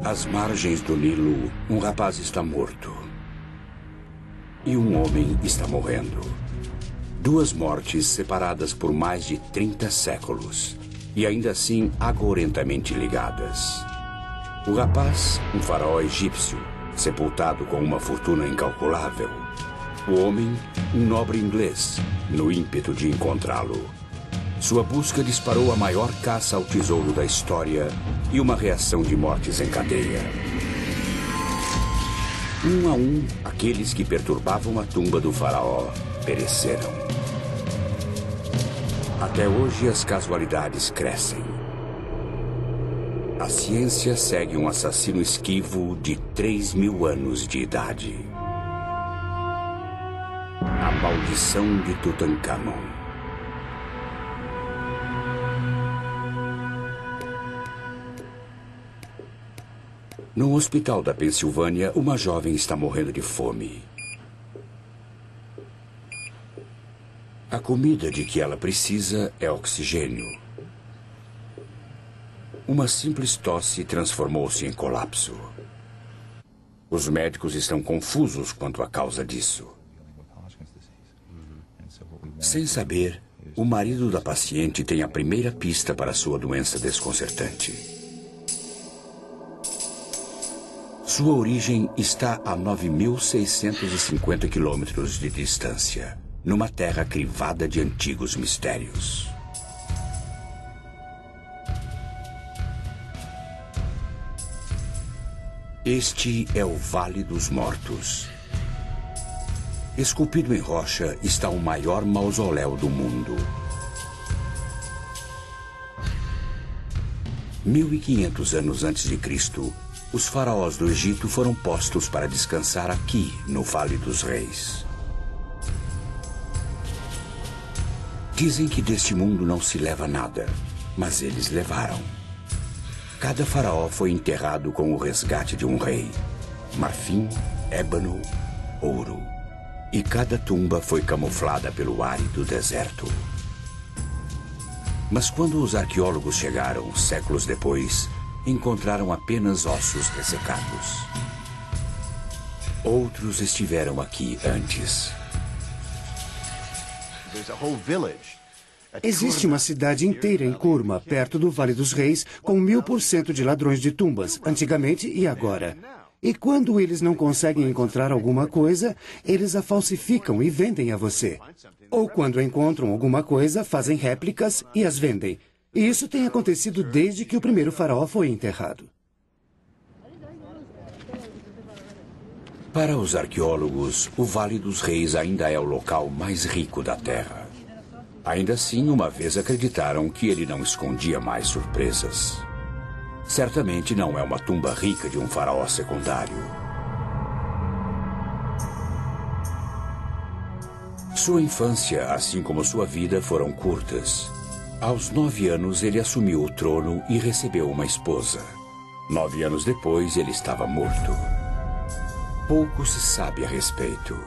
Às margens do Nilo, um rapaz está morto. E um homem está morrendo. Duas mortes separadas por mais de 30 séculos. E ainda assim agorentamente ligadas. O rapaz, um faraó egípcio, sepultado com uma fortuna incalculável. O homem, um nobre inglês, no ímpeto de encontrá-lo. Sua busca disparou a maior caça ao tesouro da história e uma reação de mortes em cadeia. Um a um, aqueles que perturbavam a tumba do faraó pereceram. Até hoje, as casualidades crescem. A ciência segue um assassino esquivo de 3.000 anos de idade. A maldição de Tutancâmon. No hospital da Pensilvânia, uma jovem está morrendo de fome. A comida de que ela precisa é oxigênio. Uma simples tosse transformou-se em colapso. Os médicos estão confusos quanto à causa disso. Sem saber, o marido da paciente tem a primeira pista para sua doença desconcertante. Sua origem está a 9.650 quilômetros de distância, numa terra crivada de antigos mistérios. Este é o Vale dos Mortos. Esculpido em rocha está o maior mausoléu do mundo. 1500 anos antes de Cristo, os faraós do Egito foram postos para descansar aqui, no Vale dos Reis. Dizem que deste mundo não se leva nada, mas eles levaram. Cada faraó foi enterrado com o resgate de um rei. Marfim, ébano, ouro. E cada tumba foi camuflada pelo árido deserto. Mas quando os arqueólogos chegaram, séculos depois, encontraram apenas ossos ressecados. Outros estiveram aqui antes. Existe uma cidade inteira em Kurma, perto do Vale dos Reis, com 1000% de ladrões de tumbas, antigamente e agora. E quando eles não conseguem encontrar alguma coisa, eles a falsificam e vendem a você. Ou quando encontram alguma coisa, fazem réplicas e as vendem. E isso tem acontecido desde que o primeiro faraó foi enterrado. Para os arqueólogos, o Vale dos Reis ainda é o local mais rico da Terra. Ainda assim, uma vez acreditaram que ele não escondia mais surpresas. Certamente não é uma tumba rica de um faraó secundário. Sua infância, assim como sua vida, foram curtas. Aos 9 anos, ele assumiu o trono e recebeu uma esposa. 9 anos depois, ele estava morto. Pouco se sabe a respeito.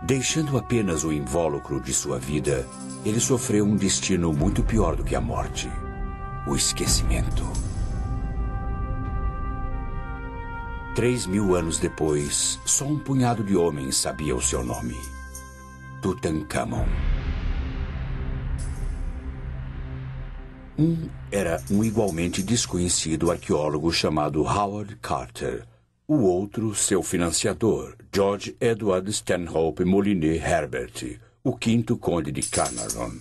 Deixando apenas o invólucro de sua vida, ele sofreu um destino muito pior do que a morte: o esquecimento. 3.000 anos depois, só um punhado de homens sabia o seu nome: Tutancâmon. Era um igualmente desconhecido arqueólogo chamado Howard Carter. O outro, seu financiador, George Edward Stanhope Molyneux Herbert, o quinto conde de Carnarvon.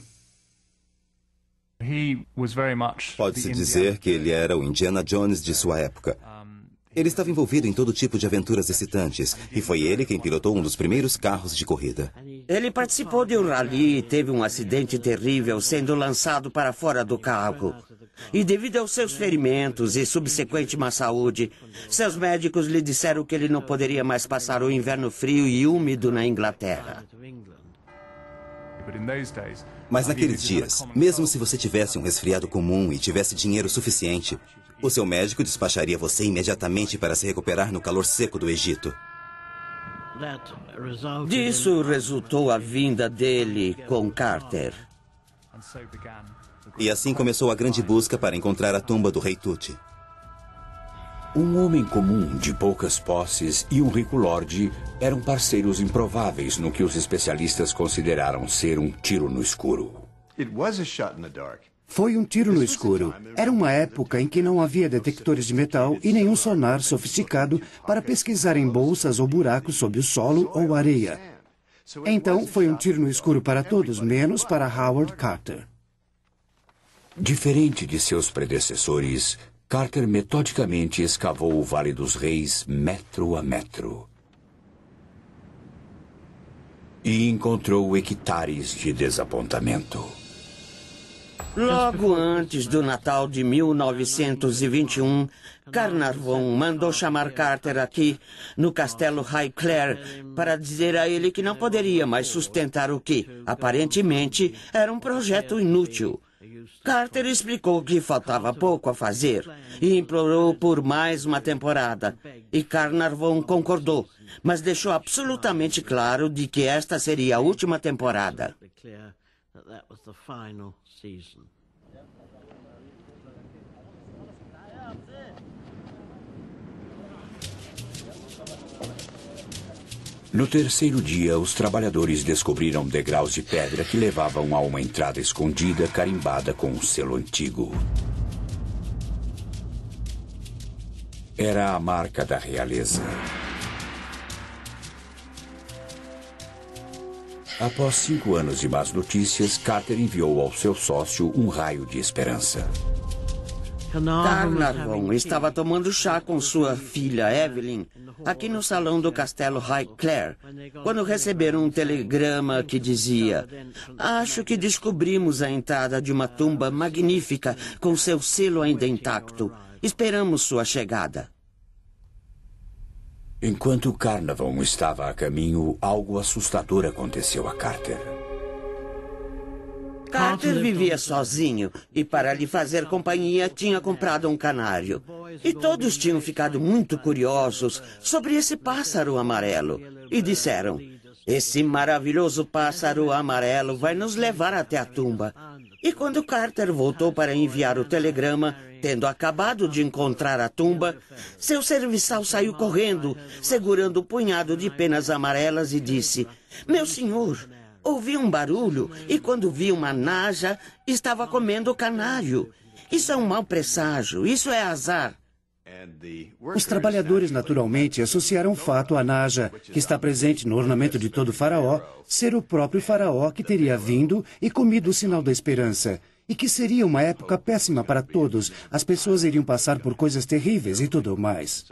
Pode-se dizer que ele era o Indiana Jones de sua época. Ele estava envolvido em todo tipo de aventuras excitantes, e foi ele quem pilotou um dos primeiros carros de corrida. Ele participou de um rally e teve um acidente terrível sendo lançado para fora do carro. E devido aos seus ferimentos e subsequente má saúde, seus médicos lhe disseram que ele não poderia mais passar o inverno frio e úmido na Inglaterra. Mas naqueles dias, mesmo se você tivesse um resfriado comum e tivesse dinheiro suficiente, o seu médico despacharia você imediatamente para se recuperar no calor seco do Egito. Disso resultou a vinda dele com Carter. E assim começou a grande busca para encontrar a tumba do rei Tut. Um homem comum de poucas posses e um rico lorde eram parceiros improváveis no que os especialistas consideraram ser um tiro no escuro. Foi um tiro no escuro. Era uma época em que não havia detectores de metal e nenhum sonar sofisticado para pesquisar em bolsas ou buracos sob o solo ou areia. Então, foi um tiro no escuro para todos, menos para Howard Carter. Diferente de seus predecessores, Carter metodicamente escavou o Vale dos Reis metro a metro. E encontrou hectares de desapontamento. Logo antes do Natal de 1921, Carnarvon mandou chamar Carter aqui, no castelo Highclere, para dizer a ele que não poderia mais sustentar o que, aparentemente, era um projeto inútil. Carter explicou que faltava pouco a fazer e implorou por mais uma temporada. E Carnarvon concordou, mas deixou absolutamente claro de que esta seria a última temporada. No terceiro dia, os trabalhadores descobriram degraus de pedra que levavam a uma entrada escondida carimbada com um selo antigo. Era a marca da realeza. Após 5 anos de más notícias, Carter enviou ao seu sócio um raio de esperança. Carnarvon estava tomando chá com sua filha Evelyn aqui no salão do castelo Highclere, quando receberam um telegrama que dizia: "Acho que descobrimos a entrada de uma tumba magnífica com seu selo ainda intacto. Esperamos sua chegada." Enquanto Carnarvon estava a caminho, algo assustador aconteceu a Carter. Carter vivia sozinho e, para lhe fazer companhia, tinha comprado um canário. E todos tinham ficado muito curiosos sobre esse pássaro amarelo. E disseram: "Esse maravilhoso pássaro amarelo vai nos levar até a tumba." E quando Carter voltou para enviar o telegrama, tendo acabado de encontrar a tumba, seu serviçal saiu correndo, segurando um punhado de penas amarelas e disse: "Meu senhor, ouvi um barulho e quando vi uma naja, estava comendo o canário. Isso é um mau presságio, isso é azar." Os trabalhadores naturalmente associaram o fato à naja, que está presente no ornamento de todo faraó, ser o próprio faraó que teria vindo e comido o sinal da esperança. E que seria uma época péssima para todos. As pessoas iriam passar por coisas terríveis e tudo mais.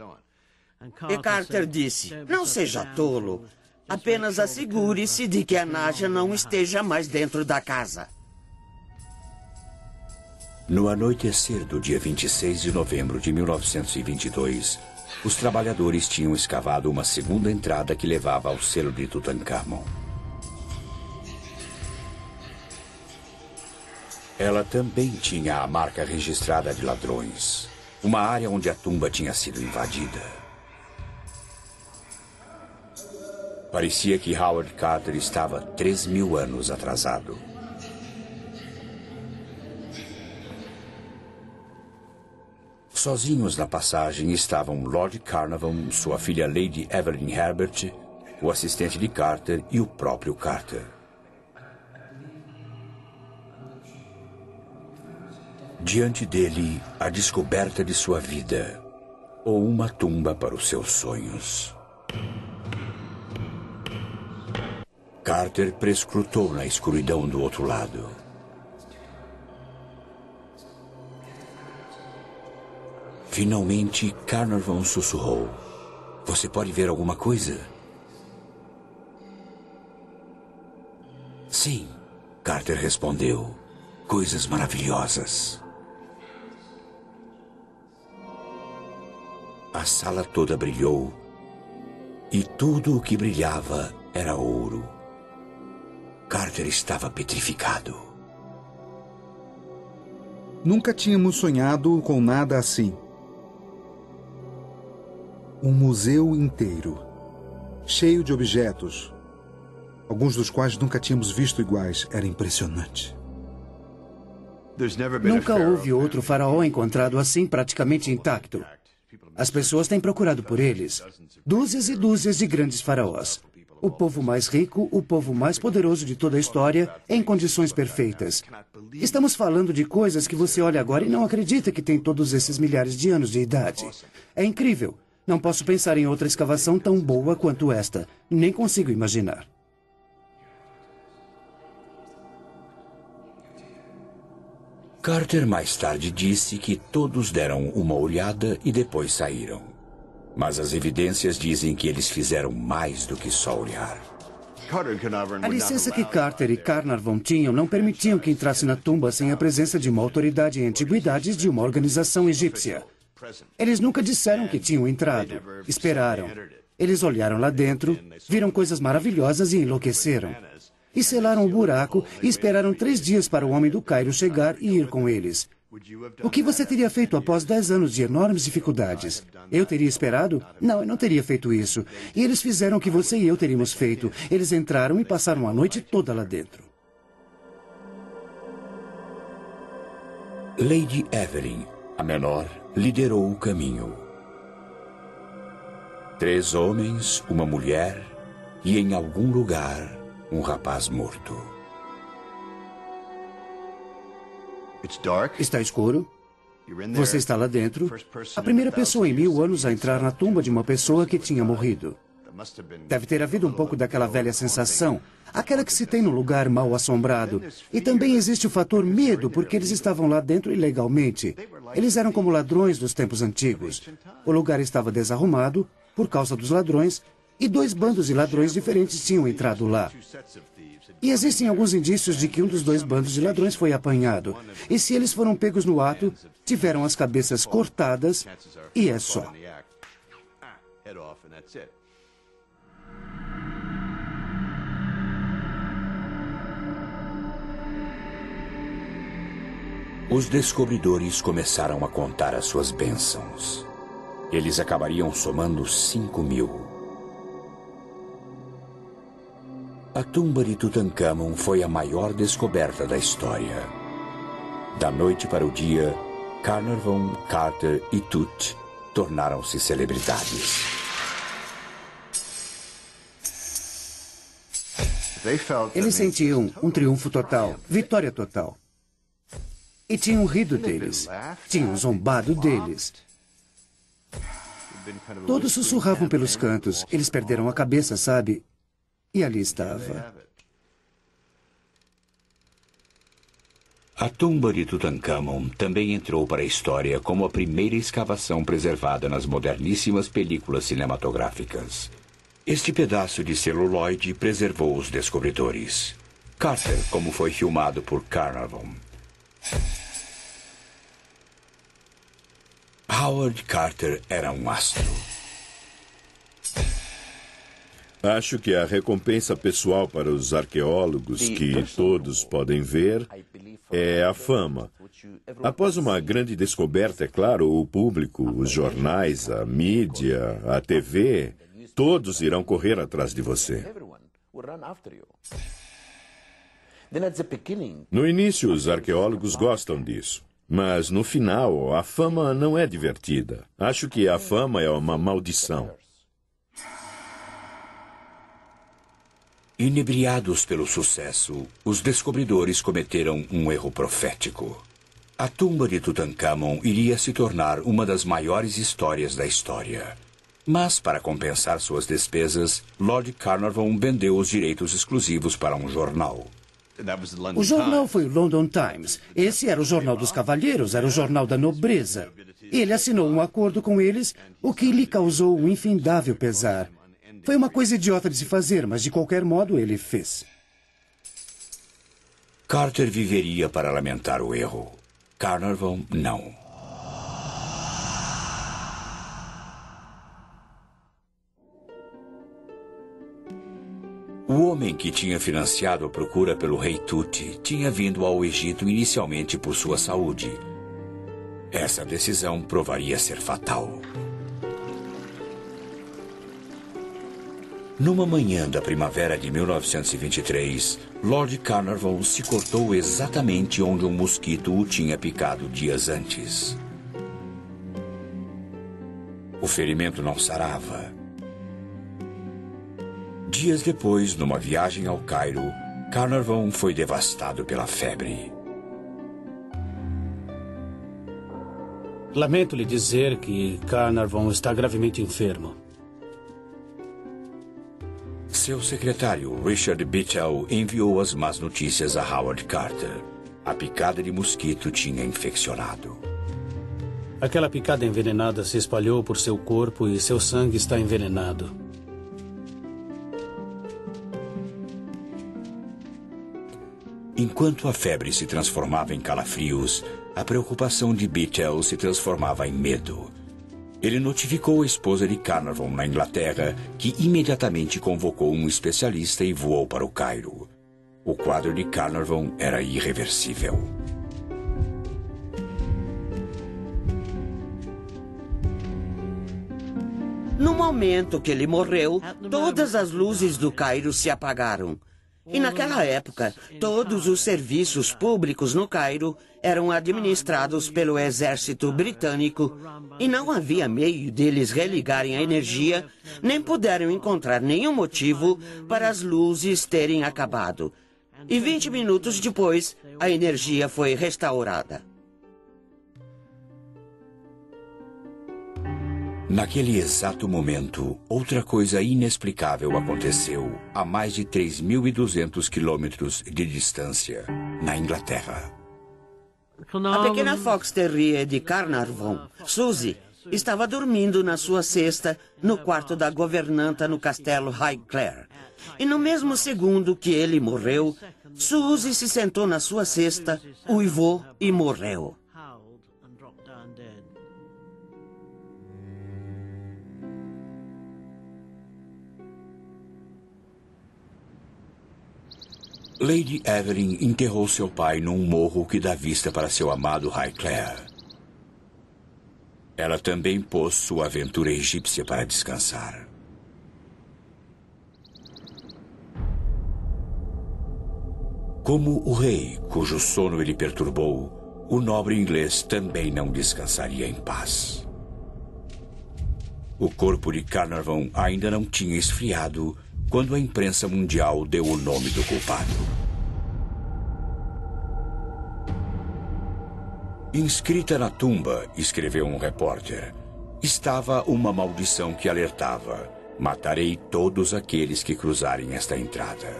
E Carter disse: "Não seja tolo. Apenas assegure-se de que a naja não esteja mais dentro da casa." No anoitecer do dia 26 de novembro de 1922, os trabalhadores tinham escavado uma segunda entrada que levava ao selo de Tutankhamon. Ela também tinha a marca registrada de ladrões, uma área onde a tumba tinha sido invadida. Parecia que Howard Carter estava 3.000 anos atrasado. Sozinhos na passagem estavam Lord Carnarvon, sua filha Lady Evelyn Herbert, o assistente de Carter e o próprio Carter. Diante dele, a descoberta de sua vida, ou uma tumba para os seus sonhos. Carter prescrutou na escuridão do outro lado. Finalmente, Carnarvon sussurrou: "Você pode ver alguma coisa?" "Sim", Carter respondeu. "Coisas maravilhosas." A sala toda brilhou e tudo o que brilhava era ouro. Carter estava petrificado. Nunca tínhamos sonhado com nada assim. Um museu inteiro, cheio de objetos, alguns dos quais nunca tínhamos visto iguais. Era impressionante. Nunca houve outro faraó encontrado assim, praticamente intacto. As pessoas têm procurado por eles. Dúzias e dúzias de grandes faraós. O povo mais rico, o povo mais poderoso de toda a história, em condições perfeitas. Estamos falando de coisas que você olha agora e não acredita que tem todos esses milhares de anos de idade. É incrível. Não posso pensar em outra escavação tão boa quanto esta. Nem consigo imaginar. Carter mais tarde disse que todos deram uma olhada e depois saíram. Mas as evidências dizem que eles fizeram mais do que só olhar. A licença que Carter e Carnarvon tinham não permitiam que entrasse na tumba sem a presença de uma autoridade em antiguidades de uma organização egípcia. Eles nunca disseram que tinham entrado. Esperaram. Eles olharam lá dentro, viram coisas maravilhosas e enlouqueceram. E selaram o buraco e esperaram 3 dias para o homem do Cairo chegar e ir com eles. O que você teria feito após 10 anos de enormes dificuldades? Eu teria esperado? Não, eu não teria feito isso. E eles fizeram o que você e eu teríamos feito. Eles entraram e passaram a noite toda lá dentro. Lady Evelyn, a menor, liderou o caminho. 3 homens, uma mulher e, em algum lugar, um rapaz morto. Está escuro? Você está lá dentro? A primeira pessoa em 1000 anos a entrar na tumba de uma pessoa que tinha morrido. Deve ter havido um pouco daquela velha sensação, aquela que se tem num lugar mal assombrado. E também existe o fator medo, porque eles estavam lá dentro ilegalmente. Eles eram como ladrões dos tempos antigos. O lugar estava desarrumado por causa dos ladrões, e 2 bandos de ladrões diferentes tinham entrado lá. E existem alguns indícios de que um dos 2 bandos de ladrões foi apanhado. E se eles foram pegos no ato, tiveram as cabeças cortadas, e é só. Os descobridores começaram a contar as suas bênçãos. Eles acabariam somando 5.000. A tumba de Tutancâmon foi a maior descoberta da história. Da noite para o dia, Carnarvon, Carter e Tut tornaram-se celebridades. Eles sentiam um triunfo total, vitória total. E tinham rido deles, tinham zombado deles. Todos sussurravam pelos cantos, eles perderam a cabeça, sabe? E ali estava. A tumba de Tutancâmon também entrou para a história como a primeira escavação preservada nas moderníssimas películas cinematográficas. Este pedaço de celuloide preservou os descobridores. Carter, como foi filmado por Carnarvon. Howard Carter era um astro. Acho que a recompensa pessoal para os arqueólogos, que todos podem ver, é a fama. Após uma grande descoberta, é claro, o público, os jornais, a mídia, a TV, todos irão correr atrás de você. No início, os arqueólogos gostam disso. Mas, no final, a fama não é divertida. Acho que a fama é uma maldição. Inebriados pelo sucesso, os descobridores cometeram um erro profético. A tumba de Tutancâmon iria se tornar uma das maiores histórias da história. Mas, para compensar suas despesas, Lord Carnarvon vendeu os direitos exclusivos para um jornal. O jornal foi o London Times. Esse era o jornal dos cavalheiros, era o jornal da nobreza. Ele assinou um acordo com eles, o que lhe causou um infindável pesar. Foi uma coisa idiota de se fazer, mas de qualquer modo ele fez. Carter viveria para lamentar o erro. Carnarvon, não. O homem que tinha financiado a procura pelo rei Tut tinha vindo ao Egito inicialmente por sua saúde. Essa decisão provaria ser fatal. Numa manhã da primavera de 1923, Lord Carnarvon se cortou exatamente onde um mosquito o tinha picado dias antes. O ferimento não sarava. Dias depois, numa viagem ao Cairo, Carnarvon foi devastado pela febre. Lamento lhe dizer que Carnarvon está gravemente enfermo. Seu secretário, Richard Bittell, enviou as más notícias a Howard Carter. A picada de mosquito tinha infeccionado. Aquela picada envenenada se espalhou por seu corpo e seu sangue está envenenado. Enquanto a febre se transformava em calafrios, a preocupação de Bittell se transformava em medo. Ele notificou a esposa de Carnarvon na Inglaterra, que imediatamente convocou um especialista e voou para o Cairo. O quadro de Carnarvon era irreversível. No momento que ele morreu, todas as luzes do Cairo se apagaram. E naquela época, todos os serviços públicos no Cairo eram administrados pelo exército britânico e não havia meio deles religarem a energia, nem puderam encontrar nenhum motivo para as luzes terem acabado. E 20 minutos depois, a energia foi restaurada. Naquele exato momento, outra coisa inexplicável aconteceu a mais de 3.200 quilômetros de distância, na Inglaterra. A pequena Fox Terrier de Carnarvon, Suzy, estava dormindo na sua cesta no quarto da governanta no castelo Highclere. E no mesmo segundo que ele morreu, Suzy se sentou na sua cesta, uivou e morreu. Lady Evelyn enterrou seu pai num morro que dá vista para seu amado Highclere. Ela também pôs sua aventura egípcia para descansar. Como o rei, cujo sono ele perturbou, o nobre inglês também não descansaria em paz. O corpo de Carnarvon ainda não tinha esfriado quando a imprensa mundial deu o nome do culpado. Inscrita na tumba, escreveu um repórter, estava uma maldição que alertava: matarei todos aqueles que cruzarem esta entrada.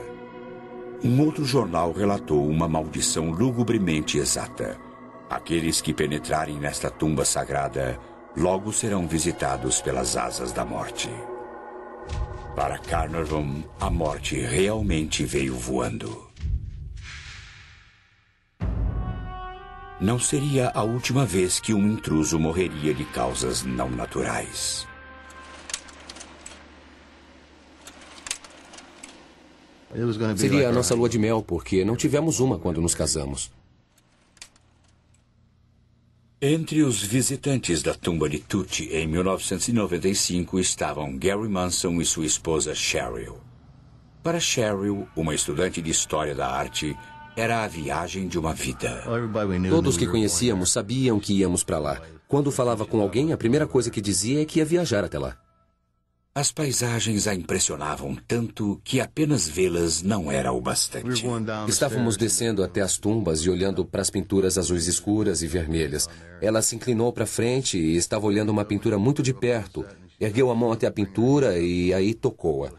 Um outro jornal relatou uma maldição lugubremente exata: aqueles que penetrarem nesta tumba sagrada logo serão visitados pelas asas da morte. Para Carnarvon, a morte realmente veio voando. Não seria a última vez que um intruso morreria de causas não naturais. Seria a nossa lua de mel, porque não tivemos uma quando nos casamos. Entre os visitantes da tumba de Tut em 1995 estavam Gary Manson e sua esposa Cheryl. Para Cheryl, uma estudante de História da Arte, era a viagem de uma vida. Todos que conhecíamos sabiam que íamos para lá. Quando falava com alguém, a primeira coisa que dizia é que ia viajar até lá. As paisagens a impressionavam tanto que apenas vê-las não era o bastante. Estávamos descendo até as tumbas e olhando para as pinturas azuis escuras e vermelhas. Ela se inclinou para frente e estava olhando uma pintura muito de perto. Ergueu a mão até a pintura e aí tocou-a.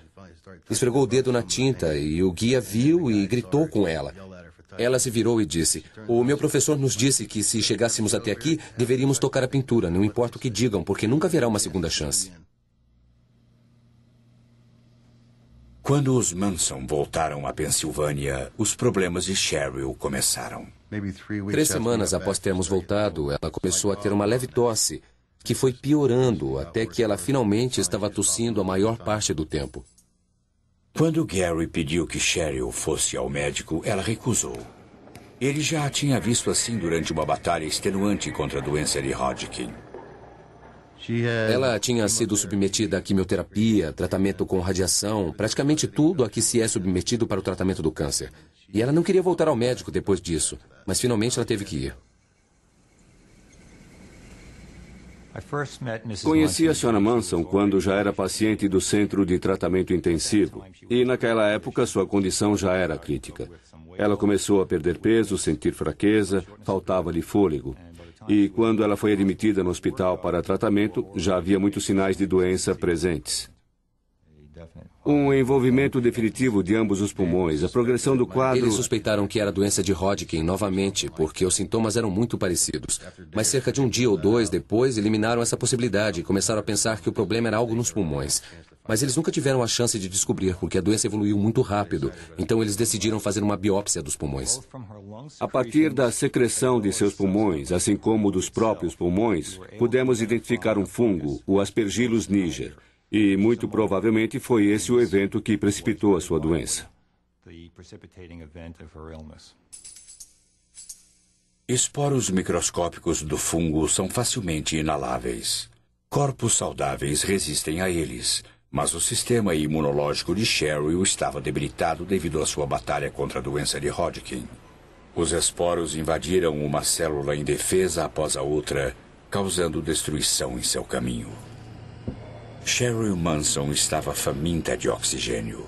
Esfregou o dedo na tinta e o guia viu e gritou com ela. Ela se virou e disse: "O meu professor nos disse que se chegássemos até aqui, deveríamos tocar a pintura, não importa o que digam, porque nunca haverá uma segunda chance." Quando os Manson voltaram à Pensilvânia, os problemas de Cheryl começaram. 3 semanas após termos voltado, ela começou a ter uma leve tosse, que foi piorando até que ela finalmente estava tossindo a maior parte do tempo. Quando Gary pediu que Cheryl fosse ao médico, ela recusou. Ele já a tinha visto assim durante uma batalha extenuante contra a doença de Hodgkin. Ela tinha sido submetida a quimioterapia, tratamento com radiação, praticamente tudo a que se é submetido para o tratamento do câncer. E ela não queria voltar ao médico depois disso, mas finalmente ela teve que ir. Conheci a Sra. Manson quando já era paciente do centro de tratamento intensivo. E naquela época sua condição já era crítica. Ela começou a perder peso, sentir fraqueza, faltava-lhe fôlego. E quando ela foi admitida no hospital para tratamento, já havia muitos sinais de doença presentes. Um envolvimento definitivo de ambos os pulmões, a progressão do quadro... Eles suspeitaram que era doença de Hodgkin novamente, porque os sintomas eram muito parecidos. Mas cerca de um dia ou dois depois, eliminaram essa possibilidade e começaram a pensar que o problema era algo nos pulmões. Mas eles nunca tiveram a chance de descobrir, porque a doença evoluiu muito rápido. Então eles decidiram fazer uma biópsia dos pulmões. A partir da secreção de seus pulmões, assim como dos próprios pulmões, pudemos identificar um fungo, o Aspergillus niger. E, muito provavelmente, foi esse o evento que precipitou a sua doença. Esporos microscópicos do fungo são facilmente inaláveis. Corpos saudáveis resistem a eles, mas o sistema imunológico de Cheryl estava debilitado devido à sua batalha contra a doença de Hodgkin. Os esporos invadiram uma célula indefesa após a outra, causando destruição em seu caminho. Cheryl Manson estava faminta de oxigênio.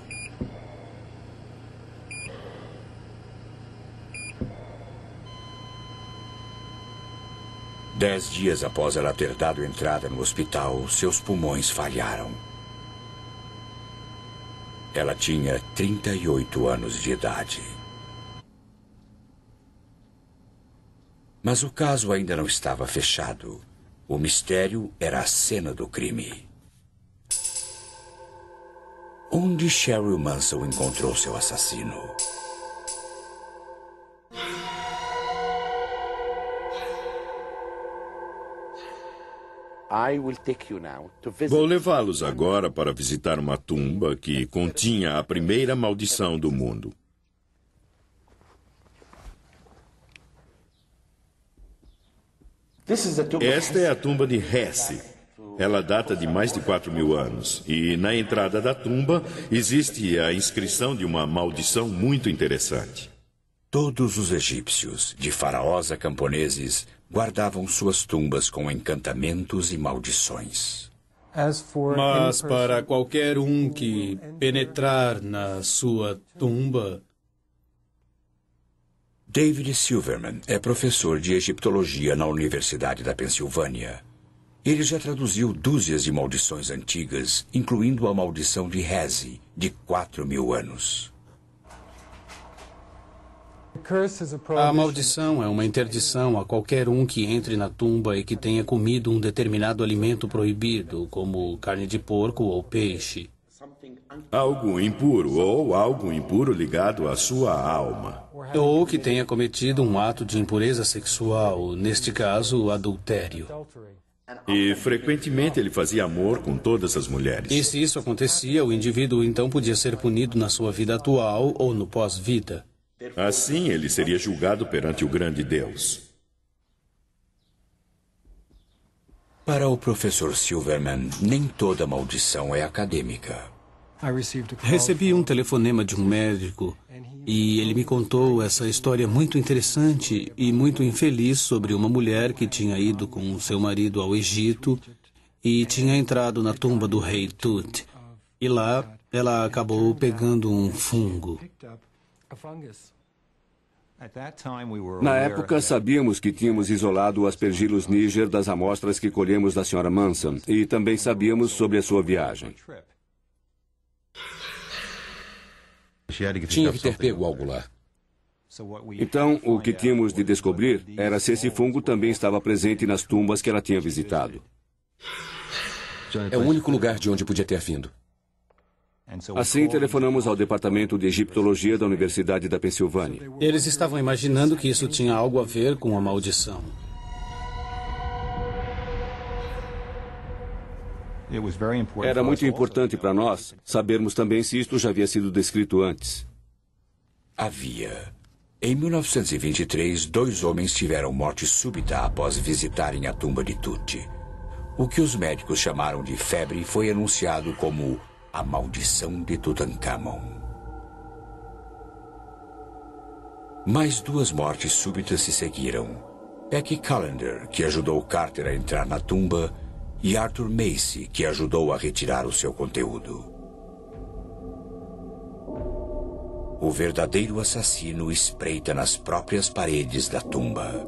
Dez dias após ela ter dado entrada no hospital, seus pulmões falharam. Ela tinha 38 anos de idade. Mas o caso ainda não estava fechado. O mistério era a cena do crime. Onde Cheryl Manson encontrou seu assassino? Vou levá-los agora para visitar uma tumba que continha a primeira maldição do mundo. Esta é a tumba de Hesse. Ela data de mais de 4.000 anos. E na entrada da tumba existe a inscrição de uma maldição muito interessante. Todos os egípcios, de faraós a camponeses, guardavam suas tumbas com encantamentos e maldições. Mas para qualquer um que penetrar na sua tumba... David Silverman é professor de egiptologia na Universidade da Pensilvânia. Ele já traduziu dúzias de maldições antigas, incluindo a maldição de Hesse, de 4.000 anos. A maldição é uma interdição a qualquer um que entre na tumba e que tenha comido um determinado alimento proibido, como carne de porco ou peixe. Algo impuro ou algo impuro ligado à sua alma. Ou que tenha cometido um ato de impureza sexual, neste caso, adultério. E frequentemente ele fazia amor com todas as mulheres. E se isso acontecia, o indivíduo então podia ser punido na sua vida atual ou no pós-vida. Assim, ele seria julgado perante o grande Deus. Para o professor Silverman, nem toda maldição é acadêmica. Recebi um telefonema de um médico e ele me contou essa história muito interessante e muito infeliz sobre uma mulher que tinha ido com seu marido ao Egito e tinha entrado na tumba do rei Tut. E lá ela acabou pegando um fungo. Na época, sabíamos que tínhamos isolado o Aspergillus niger das amostras que colhemos da Sra. Manson e também sabíamos sobre a sua viagem. Tinha que ter pego algo lá. Então, o que tínhamos de descobrir era se esse fungo também estava presente nas tumbas que ela tinha visitado. É o único lugar de onde podia ter vindo. Assim, telefonamos ao Departamento de Egiptologia da Universidade da Pensilvânia. Eles estavam imaginando que isso tinha algo a ver com a maldição. Era muito importante para nós sabermos também se isto já havia sido descrito antes. Havia. Em 1923, 2 homens tiveram morte súbita após visitarem a tumba de Tut. O que os médicos chamaram de febre foi anunciado como a maldição de Tutankhamon. Mais 2 mortes súbitas se seguiram. Becky Callender, que ajudou Carter a entrar na tumba, e Arthur Macy, que ajudou a retirar o seu conteúdo. O verdadeiro assassino espreita nas próprias paredes da tumba.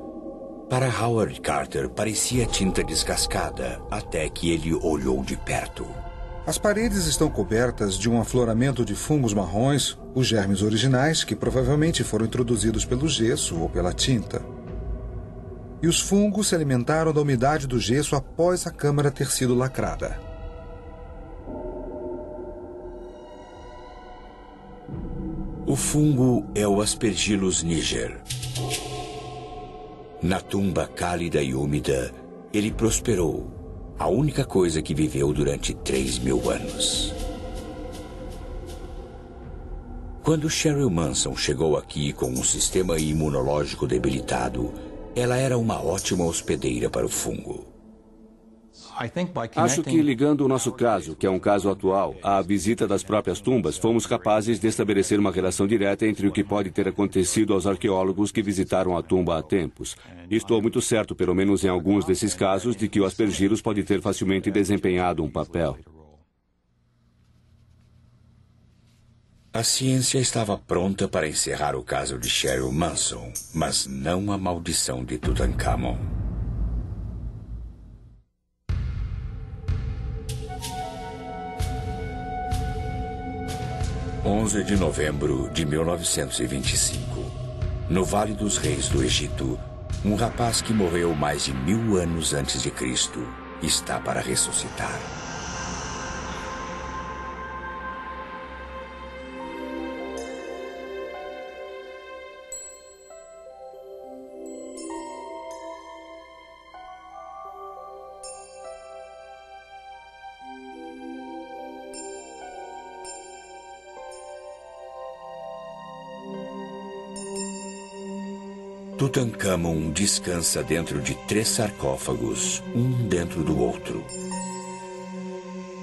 Para Howard Carter, parecia tinta descascada, até que ele olhou de perto. As paredes estão cobertas de um afloramento de fungos marrons, os germes originais que provavelmente foram introduzidos pelo gesso ou pela tinta. E os fungos se alimentaram da umidade do gesso após a câmara ter sido lacrada. O fungo é o Aspergillus niger. Na tumba cálida e úmida, ele prosperou. A única coisa que viveu durante 3.000 anos. Quando Cheryl Manson chegou aqui com um sistema imunológico debilitado, ela era uma ótima hospedeira para o fungo. Acho que ligando o nosso caso, que é um caso atual, à visita das próprias tumbas, fomos capazes de estabelecer uma relação direta entre o que pode ter acontecido aos arqueólogos que visitaram a tumba há tempos. E estou muito certo, pelo menos em alguns desses casos, de que o Aspergillus pode ter facilmente desempenhado um papel. A ciência estava pronta para encerrar o caso de Cheryl Manson, mas não a maldição de Tutankhamon. 11 de novembro de 1925. No Vale dos Reis do Egito, um rapaz que morreu mais de 1000 anos antes de Cristo está para ressuscitar. Tutankhamon descansa dentro de 3 sarcófagos, um dentro do outro.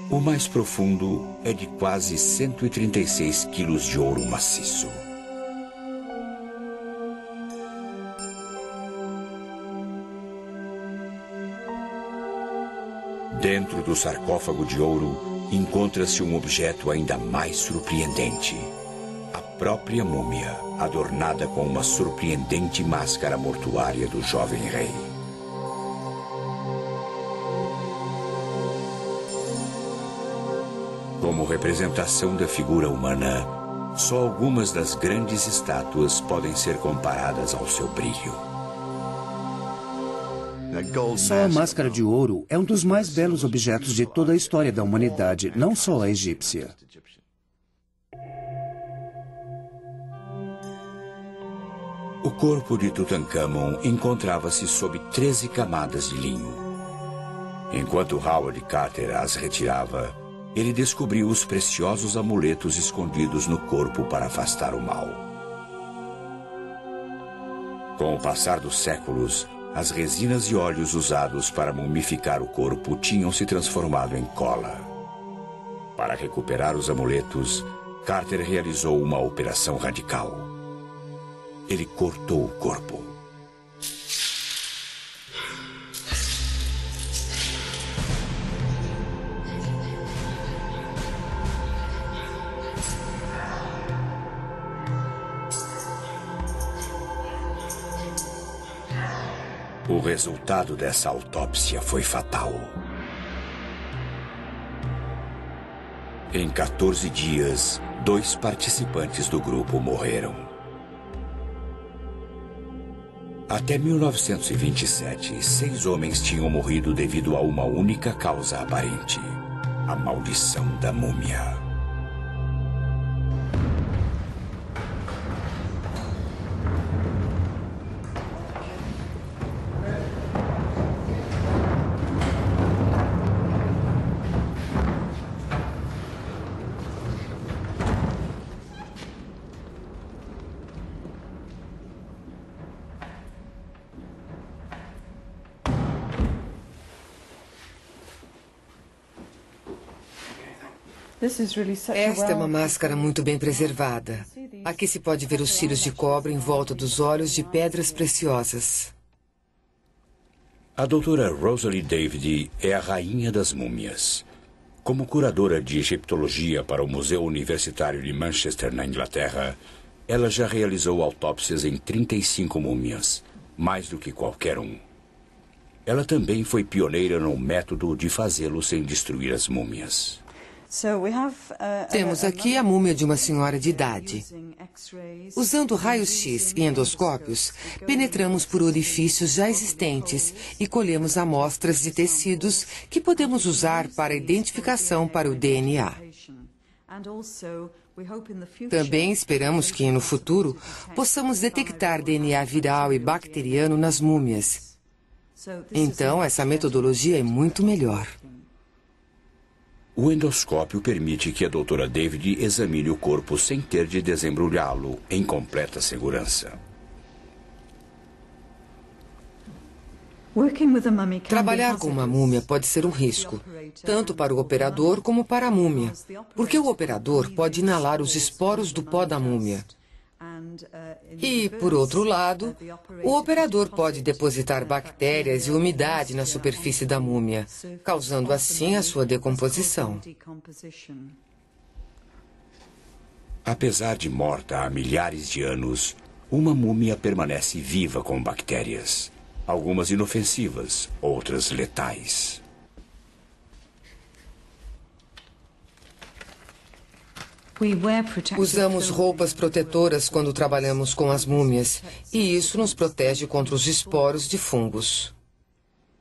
O mais profundo é de quase 136 quilos de ouro maciço. Dentro do sarcófago de ouro encontra-se um objeto ainda mais surpreendente. A própria múmia, adornada com uma surpreendente máscara mortuária do jovem rei. Como representação da figura humana, só algumas das grandes estátuas podem ser comparadas ao seu brilho. Só a máscara de ouro é um dos mais belos objetos de toda a história da humanidade, não só a egípcia. O corpo de Tutankhamon encontrava-se sob 13 camadas de linho. Enquanto Howard Carter as retirava, ele descobriu os preciosos amuletos escondidos no corpo para afastar o mal. Com o passar dos séculos, as resinas e óleos usados para mumificar o corpo tinham se transformado em cola. Para recuperar os amuletos, Carter realizou uma operação radical. Ele cortou o corpo. O resultado dessa autópsia foi fatal. Em 14 dias, 2 participantes do grupo morreram. Até 1927, 6 homens tinham morrido devido a uma única causa aparente: a maldição da múmia. Esta é uma máscara muito bem preservada. Aqui se pode ver os cílios de cobre em volta dos olhos de pedras preciosas. A doutora Rosalie David é a rainha das múmias. Como curadora de egiptologia para o Museu Universitário de Manchester, na Inglaterra, ela já realizou autópsias em 35 múmias, mais do que qualquer um. Ela também foi pioneira no método de fazê-lo sem destruir as múmias. Temos aqui a múmia de uma senhora de idade. Usando raios-x e endoscópios, penetramos por orifícios já existentes e colhemos amostras de tecidos que podemos usar para identificação para o DNA. Também esperamos que, no futuro, possamos detectar DNA viral e bacteriano nas múmias. Então, essa metodologia é muito melhor. O endoscópio permite que a doutora David examine o corpo sem ter de desembrulhá-lo, em completa segurança. Trabalhar com uma múmia pode ser um risco, tanto para o operador como para a múmia, porque o operador pode inalar os esporos do pó da múmia. E, por outro lado, o operador pode depositar bactérias e umidade na superfície da múmia, causando assim a sua decomposição. Apesar de morta há milhares de anos, uma múmia permanece viva com bactérias. Algumas inofensivas, outras letais. Usamos roupas protetoras quando trabalhamos com as múmias, e isso nos protege contra os esporos de fungos.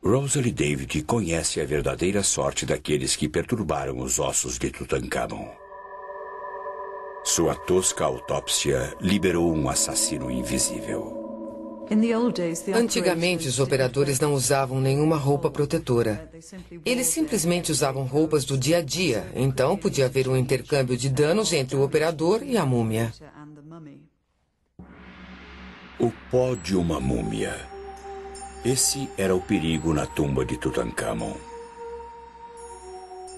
Rosalie David conhece a verdadeira sorte daqueles que perturbaram os ossos de Tutankhamon. Sua tosca autópsia liberou um assassino invisível. Antigamente, os operadores não usavam nenhuma roupa protetora. Eles simplesmente usavam roupas do dia a dia, então podia haver um intercâmbio de danos entre o operador e a múmia. O pó de uma múmia. Esse era o perigo na tumba de Tutankhamon.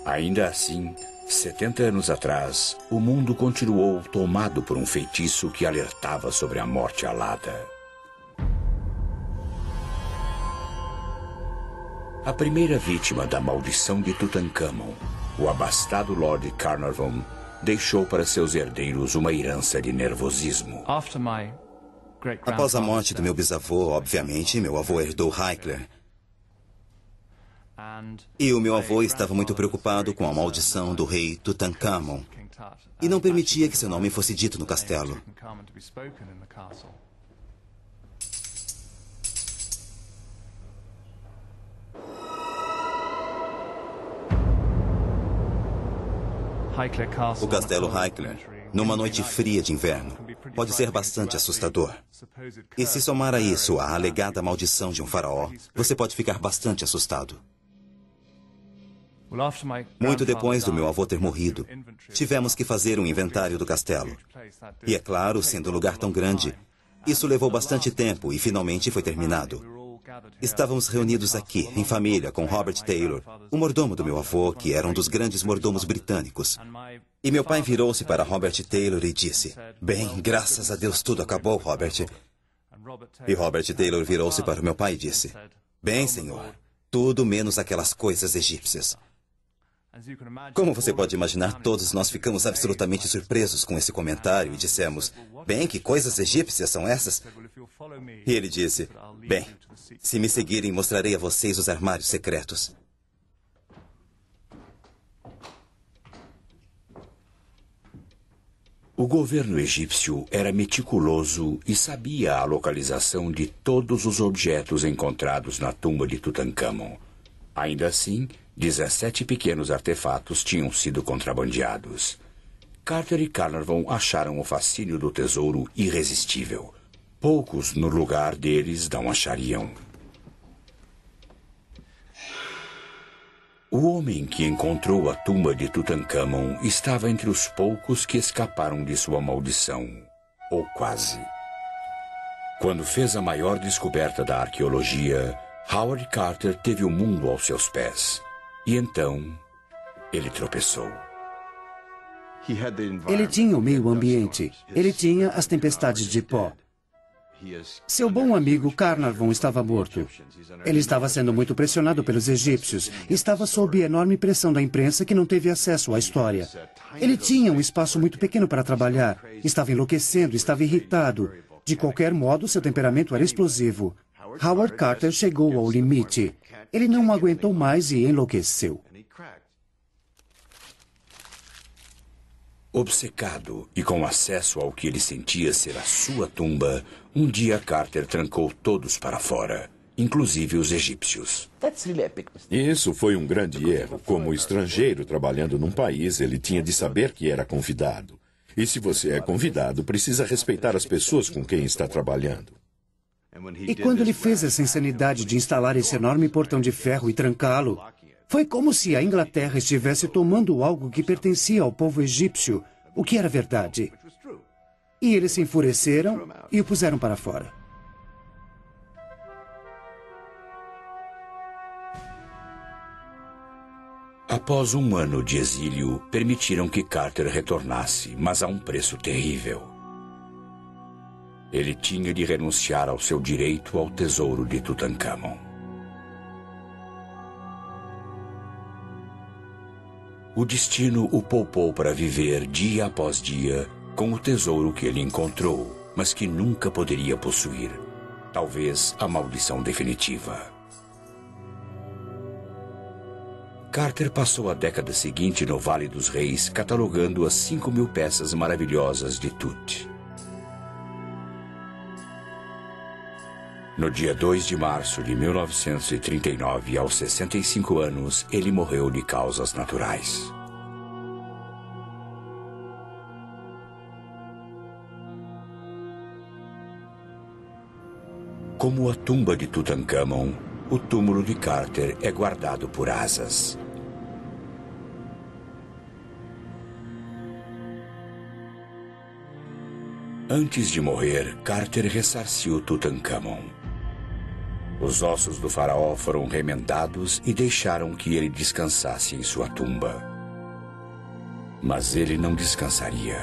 Ainda assim, 70 anos atrás, o mundo continuou tomado por um feitiço que alertava sobre a morte alada. A primeira vítima da maldição de Tutankhamon, o abastado Lord Carnarvon, deixou para seus herdeiros uma herança de nervosismo. Após a morte do meu bisavô, obviamente, meu avô herdou Hickler. E o meu avô estava muito preocupado com a maldição do rei Tutankhamon e não permitia que seu nome fosse dito no castelo. O castelo Hickler, numa noite fria de inverno, pode ser bastante assustador. E se somar a isso a alegada maldição de um faraó, você pode ficar bastante assustado. Muito depois do meu avô ter morrido, tivemos que fazer um inventário do castelo. E é claro, sendo um lugar tão grande, isso levou bastante tempo e finalmente foi terminado. Estávamos reunidos aqui, em família, com Robert Taylor, o mordomo do meu avô, que era um dos grandes mordomos britânicos. E meu pai virou-se para Robert Taylor e disse: "Bem, graças a Deus tudo acabou, Robert." E Robert Taylor virou-se para o meu pai e disse: "Bem, senhor, tudo menos aquelas coisas egípcias." Como você pode imaginar, todos nós ficamos absolutamente surpresos com esse comentário e dissemos: "Bem, que coisas egípcias são essas?" E ele disse: "Bem, se me seguirem, mostrarei a vocês os armários secretos." O governo egípcio era meticuloso e sabia a localização de todos os objetos encontrados na tumba de Tutankhamon. Ainda assim, 17 pequenos artefatos tinham sido contrabandeados. Carter e Carnarvon acharam o fascínio do tesouro irresistível. Poucos no lugar deles não achariam. O homem que encontrou a tumba de Tutankhamon estava entre os poucos que escaparam de sua maldição, ou quase. Quando fez a maior descoberta da arqueologia, Howard Carter teve o mundo aos seus pés. E então, ele tropeçou. Ele tinha o meio ambiente. Ele tinha as tempestades de pó. Seu bom amigo Carnarvon estava morto. Ele estava sendo muito pressionado pelos egípcios. Estava sob enorme pressão da imprensa que não teve acesso à história. Ele tinha um espaço muito pequeno para trabalhar. Estava enlouquecendo, estava irritado. De qualquer modo, seu temperamento era explosivo. Howard Carter chegou ao limite. Ele não aguentou mais e enlouqueceu. Obcecado e com acesso ao que ele sentia ser a sua tumba, um dia Carter trancou todos para fora, inclusive os egípcios. Isso foi um grande erro. Como estrangeiro trabalhando num país, ele tinha de saber que era convidado. E se você é convidado, precisa respeitar as pessoas com quem está trabalhando. E quando ele fez essa insanidade de instalar esse enorme portão de ferro e trancá-lo, foi como se a Inglaterra estivesse tomando algo que pertencia ao povo egípcio, o que era verdade. E eles se enfureceram e o puseram para fora. Após um ano de exílio, permitiram que Carter retornasse, mas a um preço terrível. Ele tinha de renunciar ao seu direito ao tesouro de Tutankhamon. O destino o poupou para viver dia após dia com o tesouro que ele encontrou, mas que nunca poderia possuir. Talvez a maldição definitiva. Carter passou a década seguinte no Vale dos Reis catalogando as 5.000 peças maravilhosas de Tut. No dia 2 de março de 1939, aos 65 anos, ele morreu de causas naturais. Como a tumba de Tutankhamon, o túmulo de Carter é guardado por asas. Antes de morrer, Carter ressarciu Tutankhamon. Os ossos do faraó foram remendados e deixaram que ele descansasse em sua tumba. Mas ele não descansaria.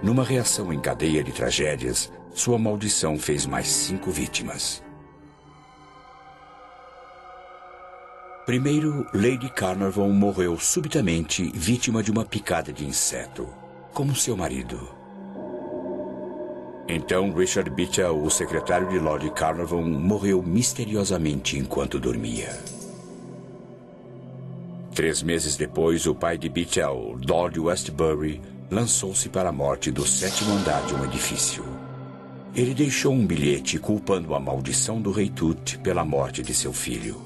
Numa reação em cadeia de tragédias, sua maldição fez mais 5 vítimas. Primeiro, Lady Carnarvon morreu subitamente vítima de uma picada de inseto, como seu marido. Então, Richard Beecher, o secretário de Lord Carnarvon, morreu misteriosamente enquanto dormia. 3 meses depois, o pai de Beecher, Lord Westbury, lançou-se para a morte do 7º andar de um edifício. Ele deixou um bilhete culpando a maldição do rei Tut pela morte de seu filho.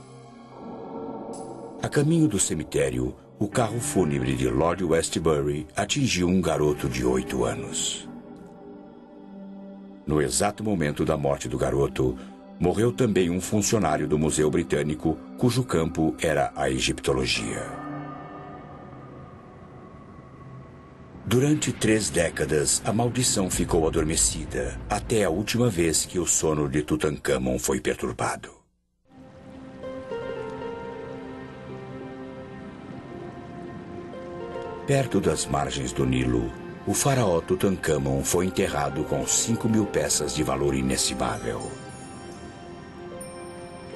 A caminho do cemitério, o carro fúnebre de Lord Westbury atingiu um garoto de 8 anos. No exato momento da morte do garoto, morreu também um funcionário do Museu Britânico, cujo campo era a egiptologia. Durante 3 décadas, a maldição ficou adormecida, até a última vez que o sono de Tutankhamon foi perturbado. Perto das margens do Nilo, o faraó Tutankhamon foi enterrado com 5.000 peças de valor inestimável.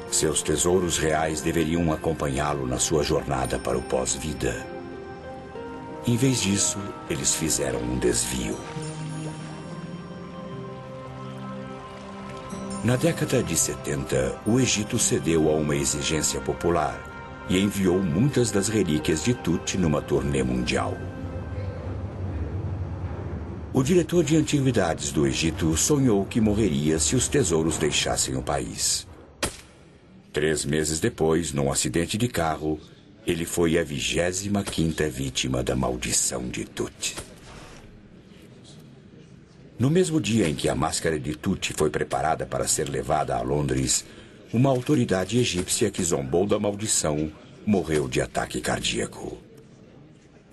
Seus tesouros reais deveriam acompanhá-lo na sua jornada para o pós-vida. Em vez disso, eles fizeram um desvio. Na década de 70, o Egito cedeu a uma exigência popular e enviou muitas das relíquias de Tut numa turnê mundial. O diretor de antiguidades do Egito sonhou que morreria se os tesouros deixassem o país. 3 meses depois, num acidente de carro, ele foi a 25ª vítima da maldição de Tut. No mesmo dia em que a máscara de Tut foi preparada para ser levada a Londres, uma autoridade egípcia que zombou da maldição morreu de ataque cardíaco.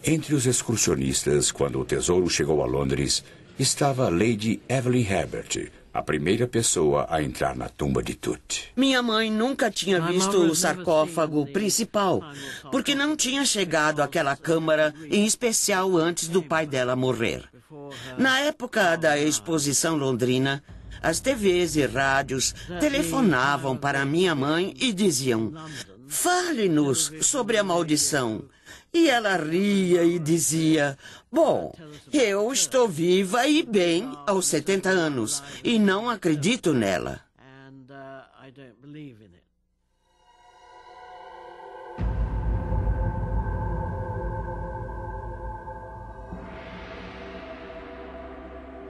Entre os excursionistas, quando o tesouro chegou a Londres, estava Lady Evelyn Herbert, a primeira pessoa a entrar na tumba de Tut. Minha mãe nunca tinha visto o sarcófago principal, porque não tinha chegado àquela câmara em especial antes do pai dela morrer. Na época da exposição londrina, as TVs e rádios telefonavam para minha mãe e diziam: "Fale-nos sobre a maldição." E ela ria e dizia: "Bom, eu estou viva e bem aos 70 anos e não acredito nela."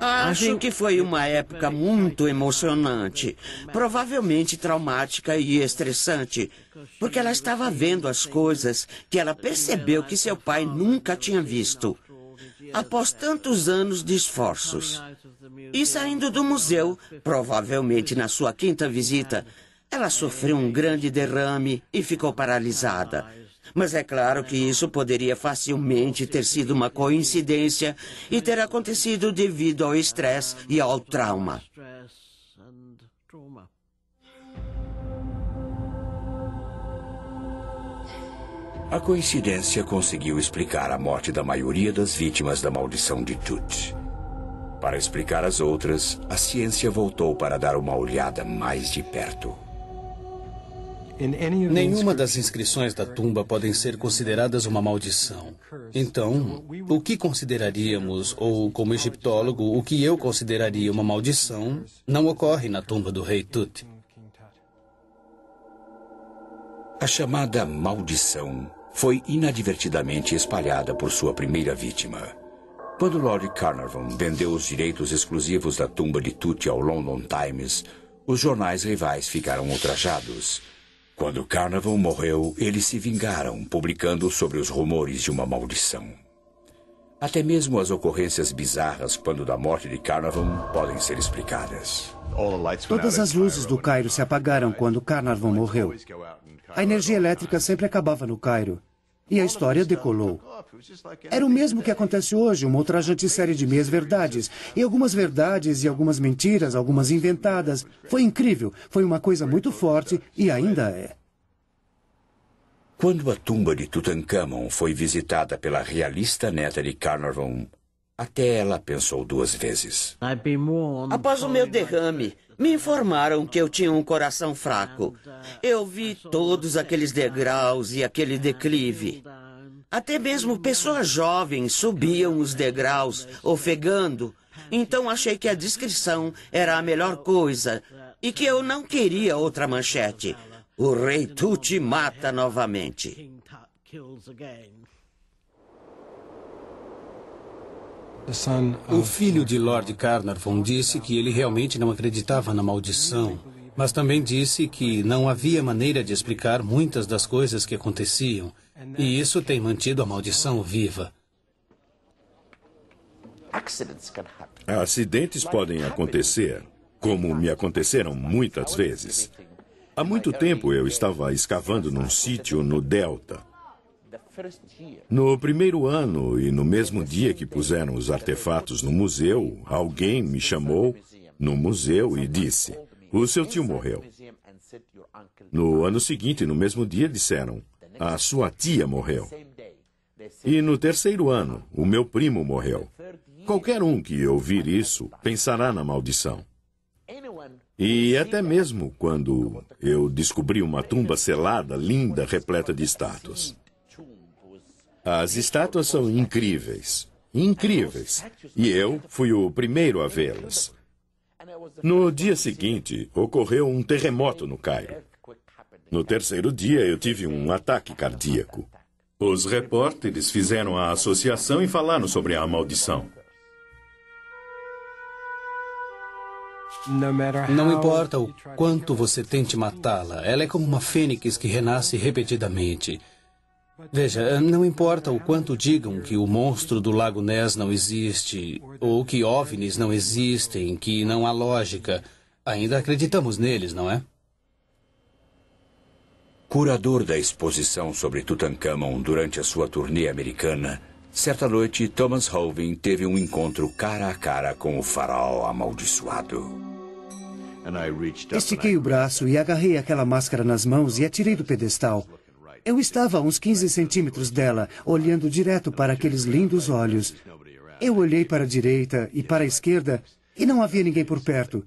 Acho que foi uma época muito emocionante, provavelmente traumática e estressante, porque ela estava vendo as coisas que ela percebeu que seu pai nunca tinha visto, após tantos anos de esforços. E saindo do museu, provavelmente na sua quinta visita, ela sofreu um grande derrame e ficou paralisada. Mas é claro que isso poderia facilmente ter sido uma coincidência e ter acontecido devido ao estresse e ao trauma. A coincidência conseguiu explicar a morte da maioria das vítimas da maldição de Tut. Para explicar as outras, a ciência voltou para dar uma olhada mais de perto. Nenhuma das inscrições da tumba podem ser consideradas uma maldição. Então, o que consideraríamos, ou como egiptólogo, o que eu consideraria uma maldição, não ocorre na tumba do rei Tut. A chamada maldição foi inadvertidamente espalhada por sua primeira vítima. Quando Lord Carnarvon vendeu os direitos exclusivos da tumba de Tut ao London Times, os jornais rivais ficaram ultrajados. Quando Carnarvon morreu, eles se vingaram, publicando sobre os rumores de uma maldição. Até mesmo as ocorrências bizarras quando da morte de Carnarvon podem ser explicadas. Todas as luzes do Cairo se apagaram quando Carnarvon morreu. A energia elétrica sempre acabava no Cairo. E a história decolou. Era o mesmo que acontece hoje, uma ultrajante série de meias-verdades. E algumas verdades e algumas mentiras, algumas inventadas. Foi incrível, foi uma coisa muito forte e ainda é. Quando a tumba de Tutankhamon foi visitada pela realista neta de Carnarvon, até ela pensou duas vezes. Após o meu derrame, me informaram que eu tinha um coração fraco. Eu vi todos aqueles degraus e aquele declive. Até mesmo pessoas jovens subiam os degraus, ofegando. Então achei que a descrição era a melhor coisa e que eu não queria outra manchete. O rei Tut mata novamente. O filho de Lord Carnarvon disse que ele realmente não acreditava na maldição, mas também disse que não havia maneira de explicar muitas das coisas que aconteciam, e isso tem mantido a maldição viva. Acidentes podem acontecer, como me aconteceram muitas vezes. Há muito tempo eu estava escavando num sítio no Delta. No primeiro ano e no mesmo dia que puseram os artefatos no museu, alguém me chamou no museu e disse: "O seu tio morreu." No ano seguinte, no mesmo dia, disseram: "A sua tia morreu." E no terceiro ano, o meu primo morreu. Qualquer um que ouvir isso pensará na maldição. E até mesmo quando eu descobri uma tumba selada, linda, repleta de estátuas. As estátuas são incríveis, incríveis, e eu fui o primeiro a vê-las. No dia seguinte, ocorreu um terremoto no Cairo. No terceiro dia, eu tive um ataque cardíaco. Os repórteres fizeram a associação e falaram sobre a maldição. Não importa o quanto você tente matá-la, ela é como uma fênix que renasce repetidamente. Veja, não importa o quanto digam que o monstro do Lago Ness não existe, ou que OVNIs não existem, que não há lógica, ainda acreditamos neles, não é? Curador da exposição sobre Tutankhamon durante a sua turnê americana, certa noite Thomas Holvin teve um encontro cara a cara com o faraó amaldiçoado. Estiquei o braço e agarrei aquela máscara nas mãos e a tirei do pedestal. Eu estava a uns 15 centímetros dela, olhando direto para aqueles lindos olhos. Eu olhei para a direita e para a esquerda e não havia ninguém por perto.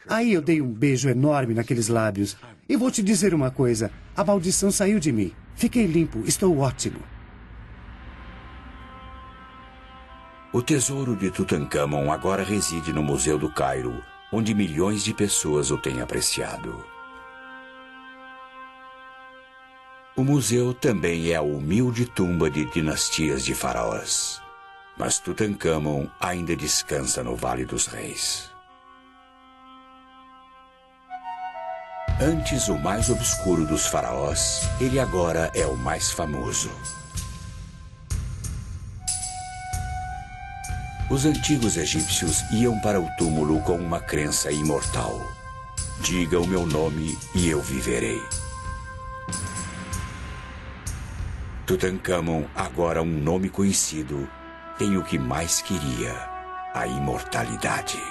Aí eu dei um beijo enorme naqueles lábios. E vou te dizer uma coisa, a maldição saiu de mim. Fiquei limpo, estou ótimo. O tesouro de Tutancâmon agora reside no Museu do Cairo, onde milhões de pessoas o têm apreciado. O museu também é a humilde tumba de dinastias de faraós. Mas Tutancâmon ainda descansa no Vale dos Reis. Antes o mais obscuro dos faraós, ele agora é o mais famoso. Os antigos egípcios iam para o túmulo com uma crença imortal. Diga o meu nome e eu viverei. Tutancâmon, agora um nome conhecido, tem o que mais queria, a imortalidade.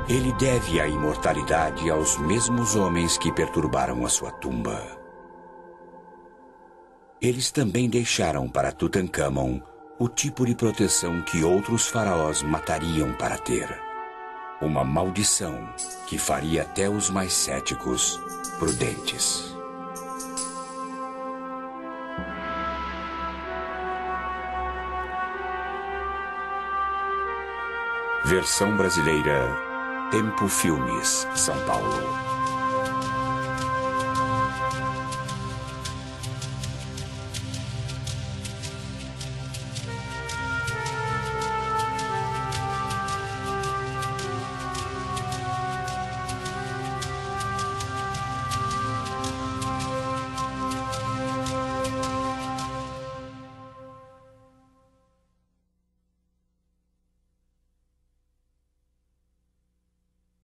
Ele deve a imortalidade aos mesmos homens que perturbaram a sua tumba. Eles também deixaram para Tutancâmon o tipo de proteção que outros faraós matariam para ter. Uma maldição que faria até os mais céticos prudentes. Versão brasileira, Tempo Filmes, São Paulo.